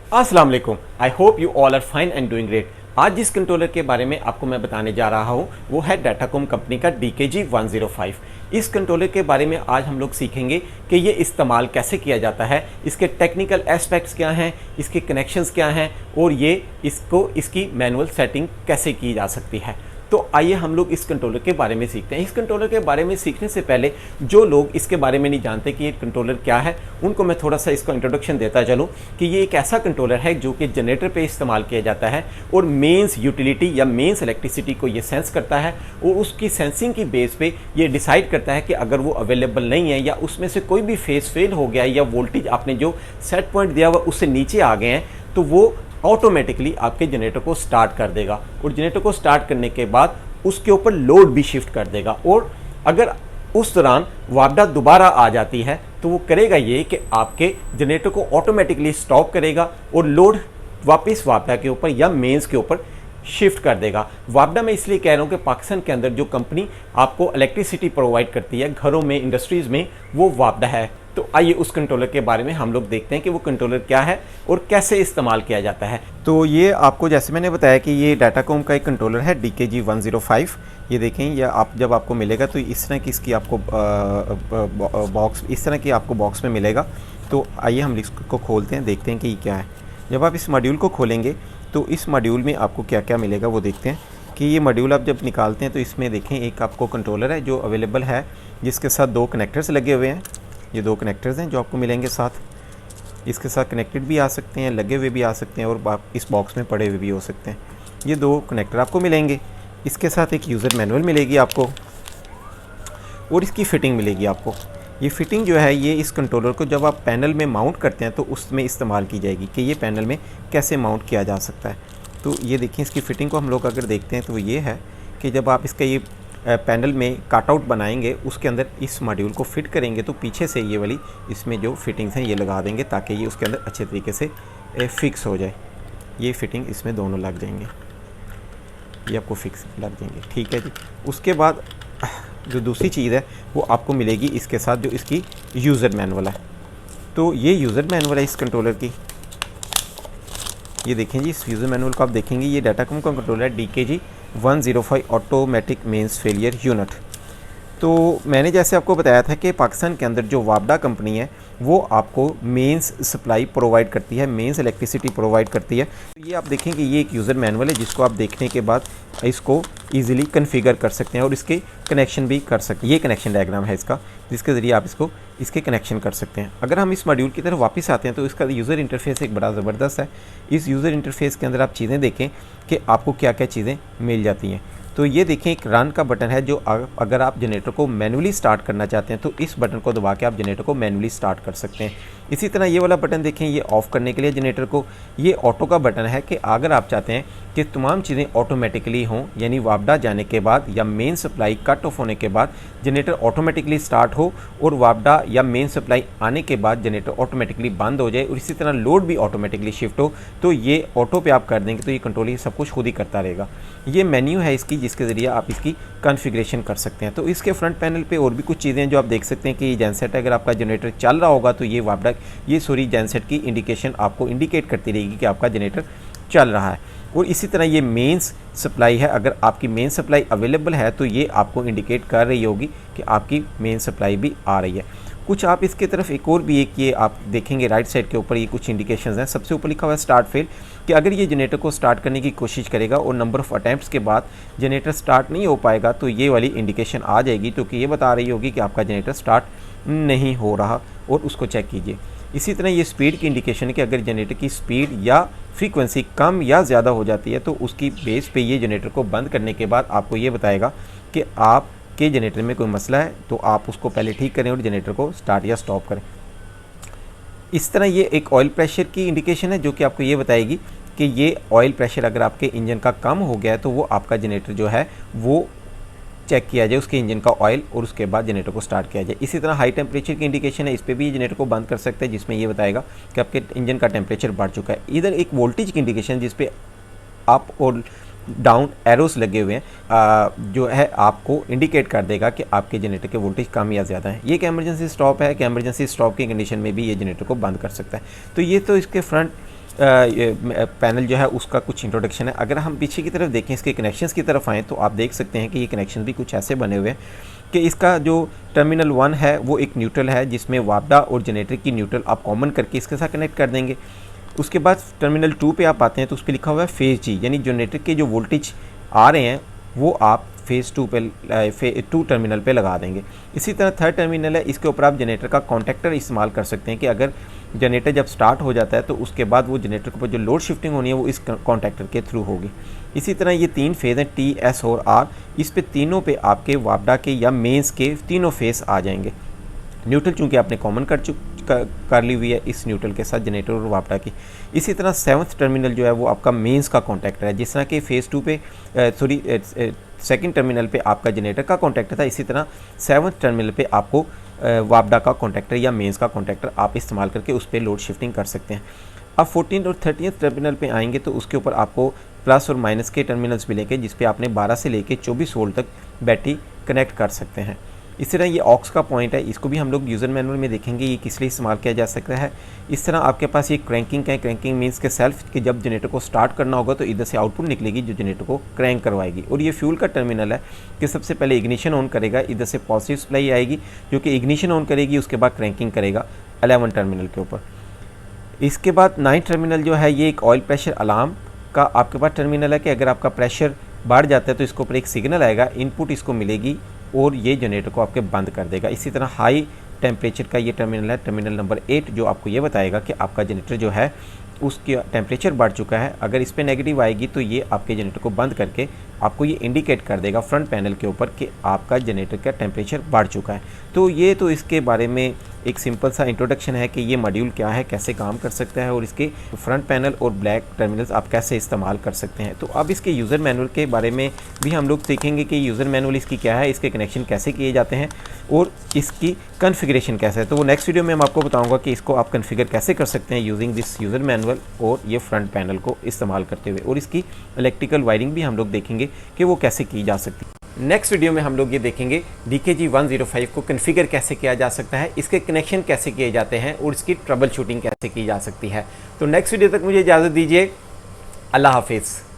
अस्सलाम वालेकुम। I hope you all are fine and doing great. आज जिस कंट्रोलर के बारे में आपको मैं बताने जा रहा हूँ वो है डाटाकॉम कंपनी का DKG105। इस कंट्रोलर के बारे में आज हम लोग सीखेंगे कि ये इस्तेमाल कैसे किया जाता है, इसके टेक्निकल एस्पेक्ट्स क्या हैं, इसके कनेक्शंस क्या हैं और ये इसकी मैनुअल सेटिंग कैसे की जा सकती है। तो आइए हम लोग इस कंट्रोलर के बारे में सीखते हैं। इस कंट्रोलर के बारे में सीखने से पहले जो लोग इसके बारे में नहीं जानते कि ये कंट्रोलर क्या है, उनको मैं थोड़ा सा इसका इंट्रोडक्शन देता चलूँ कि ये एक ऐसा कंट्रोलर है जो कि जनरेटर पे इस्तेमाल किया जाता है और मेंस यूटिलिटी या मेंस इलेक्ट्रिसिटी को ये सेंस करता है और उसकी सेंसिंग की बेस पे ये डिसाइड करता है कि अगर वो अवेलेबल नहीं है या उसमें से कोई भी फेस फेल हो गया है या वोल्टेज आपने जो सेट पॉइंट दिया हुआ उससे नीचे आ गए हैं तो वो ऑटोमेटिकली आपके जनरेटर को स्टार्ट कर देगा और जनरेटर को स्टार्ट करने के बाद उसके ऊपर लोड भी शिफ्ट कर देगा। और अगर उस दौरान वापडा दोबारा आ जाती है तो वो करेगा ये कि आपके जनरेटर को ऑटोमेटिकली स्टॉप करेगा और लोड वापस वापडा के ऊपर या मेंस के ऊपर शिफ्ट कर देगा। वापडा मैं इसलिए कह रहा हूँ कि पाकिस्तान के अंदर जो कंपनी आपको इलेक्ट्रिसिटी प्रोवाइड करती है घरों में, इंडस्ट्रीज़ में, वो वापडा है। तो आइए उस कंट्रोलर के बारे में हम लोग देखते हैं कि वो कंट्रोलर क्या है और कैसे इस्तेमाल किया जाता है। तो ये आपको जैसे मैंने बताया कि ये डाटाकॉम का एक कंट्रोलर है DKG105। ये देखें, ये आप जब आपको मिलेगा तो इस तरह की इसकी आपको बॉक्स इस तरह की आपको बॉक्स में मिलेगा। तो आइए हम इसको खोलते हैं, देखते हैं कि ये क्या है। जब आप इस मॉड्यूल को खोलेंगे तो इस मॉड्यूल में आपको क्या क्या मिलेगा वो देखते हैं कि ये मॉड्यूल आप जब निकालते हैं तो इसमें देखें एक आपको कंट्रोलर है जो अवेलेबल है जिसके साथ दो कनेक्टर्स लगे हुए हैं। ये दो कनेक्टर्स हैं जो आपको मिलेंगे साथ। इसके साथ कनेक्टेड भी आ सकते हैं, लगे हुए भी आ सकते हैं और इस बॉक्स में पड़े हुए भी हो सकते हैं। ये दो कनेक्टर आपको मिलेंगे। इसके साथ एक यूज़र मैनुअल मिलेगी आपको और इसकी फ़िटिंग मिलेगी आपको। ये फ़िटिंग जो है ये इस कंट्रोलर को जब आप पैनल में माउंट करते हैं तो उसमें इस्तेमाल की जाएगी कि ये पैनल में कैसे माउंट किया जा सकता है। तो ये देखिए, इसकी फ़िटिंग को हम लोग अगर देखते हैं तो ये है कि जब आप इसका ये पैनल में काटआउट बनाएंगे उसके अंदर इस मॉड्यूल को फिट करेंगे तो पीछे से ये वाली इसमें जो फिटिंग्स हैं ये लगा देंगे ताकि ये उसके अंदर अच्छे तरीके से फिक्स हो जाए। ये फिटिंग इसमें दोनों लग जाएंगे, ये आपको फिक्स लग जाएंगे, ठीक है जी। उसके बाद जो दूसरी चीज़ है वो आपको मिलेगी इसके साथ, जो इसकी यूज़र मैनुअल है। तो ये यूज़र मैनुअल है इस कंट्रोलर की। ये देखें जी, इस यूज़र मैनुअल को आप देखेंगे, ये डाटाकॉम का कंट्रोलर है DKG105 automatic mains failure unit. तो मैंने जैसे आपको बताया था कि पाकिस्तान के अंदर जो वापडा कंपनी है वो आपको मेंस सप्लाई प्रोवाइड करती है, मेंस इलेक्ट्रिसिटी प्रोवाइड करती है। तो ये आप देखें कि ये एक यूज़र मैनुअल है जिसको आप देखने के बाद इसको इजीली कन्फिगर कर सकते हैं और इसके कनेक्शन भी कर सकते हैं। ये कनेक्शन डायग्राम है इसका जिसके ज़रिए आप इसके कनेक्शन कर सकते हैं। अगर हम इस मॉड्यूल की तरफ वापस आते हैं तो इसका यूज़र इंटरफेस एक बड़ा ज़बरदस्त है। इस यूज़र इंटरफेस के अंदर आप चीज़ें देखें कि आपको क्या क्या चीज़ें मिल जाती हैं। तो ये देखें, एक रन का बटन है जो अगर आप जनरेटर को मैनुअली स्टार्ट करना चाहते हैं तो इस बटन को दबा के आप जनरेटर को मैनुअली स्टार्ट कर सकते हैं। इसी तरह ये वाला बटन देखें, ये ऑफ़ करने के लिए जनरेटर को, ये ऑटो का बटन है कि अगर आप चाहते हैं कि तमाम चीज़ें ऑटोमेटिकली हों, यानी वापडा जाने के बाद या मेन सप्लाई कट ऑफ होने के बाद जनरेटर ऑटोमेटिकली स्टार्ट हो और वापडा या मेन सप्लाई आने के बाद जनरेटर ऑटोमेटिकली बंद हो जाए और इसी तरह लोड भी ऑटोमेटिकली शिफ्ट हो, तो ये ऑटो पे आप कर देंगे तो ये कंट्रोल ये सब कुछ खुद ही करता रहेगा। ये मेन्यू है इसकी जिसके ज़रिए आप इसकी कॉन्फ़िगरेशन कर सकते हैं। तो इसके फ्रंट पैनल पे और भी कुछ चीज़ें जो आप देख सकते हैं कि ये जेनसेट, अगर आपका जनरेटर चल रहा होगा तो ये वापडा जेनसेट की इंडिकेशन आपको इंडिकेट करती रहेगी कि आपका जनरेटर चल रहा है। और इसी तरह ये मेंस सप्लाई है, अगर आपकी मेन सप्लाई अवेलेबल है तो ये आपको इंडिकेट कर रही होगी कि आपकी मेन सप्लाई भी आ रही है। कुछ आप इसके तरफ एक और भी एक ये आप देखेंगे राइट साइड के ऊपर ये कुछ इंडिकेशंस हैं। सबसे ऊपर लिखा हुआ है स्टार्ट फेल, कि अगर ये जनरेटर को स्टार्ट करने की कोशिश करेगा और नंबर ऑफ़ अटैम्प्ट्स के बाद जनरेटर स्टार्ट नहीं हो पाएगा तो ये वाली इंडिकेशन आ जाएगी, तो कि ये बता रही होगी कि आपका जनरेटर स्टार्ट नहीं हो रहा और उसको चेक कीजिए। इसी तरह ये स्पीड की इंडिकेशन है कि अगर जनरेटर की स्पीड या फ्रीक्वेंसी कम या ज़्यादा हो जाती है तो उसकी बेस पे ये जनरेटर को बंद करने के बाद आपको ये बताएगा कि आपके जनरेटर में कोई मसला है, तो आप उसको पहले ठीक करें और जनरेटर को स्टार्ट या स्टॉप करें। इस तरह ये एक ऑयल प्रेशर की इंडिकेशन है जो कि आपको ये बताएगी कि ये ऑयल प्रेशर अगर आपके इंजन का कम हो गया है तो वो आपका जनरेटर जो है वो चेक किया जाए, उसके इंजन का ऑयल, और उसके बाद जनरेटर को स्टार्ट किया जाए। इसी तरह हाई टेम्परेचर की इंडिकेशन है, इस पर भी जनरेटर को बंद कर सकते हैं जिसमें ये बताएगा कि आपके इंजन का टेम्परेचर बढ़ चुका है। इधर एक वोल्टेज की इंडिकेशन जिस पे अप और डाउन एरोस लगे हुए हैं जो है आपको इंडिकेट कर देगा कि आपके जनरेटर के वोल्टेज कम या ज़्यादा है। ये एक एमरजेंसी स्टॉप है कि एमरजेंसी स्टॉप की कंडीशन में भी ये जनरेटर को बंद कर सकता है। तो ये तो इसके फ्रंट पैनल जो है उसका कुछ इंट्रोडक्शन है। अगर हम पीछे की तरफ देखें, इसके कनेक्शंस की तरफ आएँ तो आप देख सकते हैं कि ये कनेक्शन भी कुछ ऐसे बने हुए हैं कि इसका जो टर्मिनल 1 है वो एक न्यूट्रल है, जिसमें वापडा और जनरेटर की न्यूट्रल आप कॉमन करके इसके साथ कनेक्ट कर देंगे। उसके बाद टर्मिनल 2 पे आप आते हैं तो उस पर लिखा हुआ है फेज जी, यानी जनरेटर के जो वोल्टेज आ रहे हैं वो आप फेज़ 2 पे 2 टर्मिनल पे लगा देंगे। इसी तरह थर्ड टर्मिनल है, इसके ऊपर आप जनरेटर का कॉन्टैक्टर इस्तेमाल कर सकते हैं कि अगर जनरेटर जब स्टार्ट हो जाता है तो उसके बाद वो जनरेटर के ऊपर जो लोड शिफ्टिंग होनी है वो इस कॉन्टैक्टर के थ्रू होगी। इसी तरह ये 3 फेज़ हैं टी, एस और आर, इस पे तीनों पे आपके वापडा के या मेंस के तीनों फेस आ जाएंगे। न्यूट्रल चूँकि आपने कॉमन कर ली हुई है इस न्यूट्रल के साथ जनरेटर और वापडा की। इसी तरह 7th टर्मिनल जो है वो आपका मेंस का कॉन्टैक्टर है, जिस तरह कि फेज़ 2 पे सेकंड टर्मिनल पे आपका जनरेटर का कॉन्टैक्टर था, इसी तरह 7th टर्मिनल पे आपको वापडा का कॉन्टैक्टर या मेंस का कॉन्टैक्टर आप इस्तेमाल करके उस पर लोड शिफ्टिंग कर सकते हैं। अब 14 और 30th टर्मिनल पे आएंगे तो उसके ऊपर आपको प्लस और माइनस के टर्मिनल्स मिलेंगे, जिस पे आपने 12 से लेकर 24 वोल्ट तक बैटरी कनेक्ट कर सकते हैं। इस तरह ये ऑक्स का पॉइंट है, इसको भी हम लोग यूज़र मैनुअल में देखेंगे ये किस लिए इस्तेमाल किया जा सकता है। इस तरह आपके पास ये क्रैंकिंग है, क्रैंकिंग मीन्स के सेल्फ कि जब जनरेटर को स्टार्ट करना होगा तो इधर से आउटपुट निकलेगी जो जनरेटर को क्रैंक करवाएगी। और ये फ्यूल का टर्मिनल है कि सबसे पहले इग्निशन ऑन करेगा, इधर से पॉजिटिव सप्लाई आएगी जो कि इग्निशन ऑन करेगी, उसके बाद क्रैंकिंग करेगा 11 टर्मिनल के ऊपर। इसके बाद 9th टर्मिनल जो है ये एक ऑयल प्रेशर अलार्म का आपके पास टर्मिनल है कि अगर आपका प्रेशर बढ़ जाता है तो इसके ऊपर एक सिग्नल आएगा, इनपुट इसको मिलेगी और ये जनरेटर को आपके बंद कर देगा। इसी तरह हाई टेम्परेचर का ये टर्मिनल है, टर्मिनल नंबर 8, जो आपको ये बताएगा कि आपका जनरेटर जो है उसकी टेम्परेचर बढ़ चुका है। अगर इस पर नेगेटिव आएगी तो ये आपके जनरेटर को बंद करके आपको ये इंडिकेट कर देगा फ्रंट पैनल के ऊपर कि आपका जनरेटर का टेम्परेचर बढ़ चुका है। तो ये तो इसके बारे में एक सिंपल सा इंट्रोडक्शन है कि ये मॉड्यूल क्या है, कैसे काम कर सकता है और इसके फ्रंट पैनल और ब्लैक टर्मिनल्स आप कैसे इस्तेमाल कर सकते हैं। तो अब इसके यूज़र मैनुअल के बारे में भी हम लोग सीखेंगे कि यूज़र मैनुअल इसकी क्या है, इसके कनेक्शन कैसे किए जाते हैं और इसकी कॉन्फ़िगरेशन कैसे है। तो वो नेक्स्ट वीडियो में मैं आपको बताऊँगा कि इसको आप कॉन्फ़िगर कैसे कर सकते हैं यूजिंग दिस यूज़र मैनुअल और ये फ्रंट पैनल को इस्तेमाल करते हुए, और इसकी इलेक्ट्रिकल वायरिंग भी हम लोग देखेंगे कि वो कैसे की जा सकती है। नेक्स्ट वीडियो में हम लोग ये देखेंगे DKG 105 को कॉन्फ़िगर कैसे किया जा सकता है, इसके कनेक्शन कैसे किए जाते हैं और इसकी ट्रबल शूटिंग कैसे की जा सकती है। तो नेक्स्ट वीडियो तक मुझे इजाज़त दीजिए। अल्लाह हाफिज़।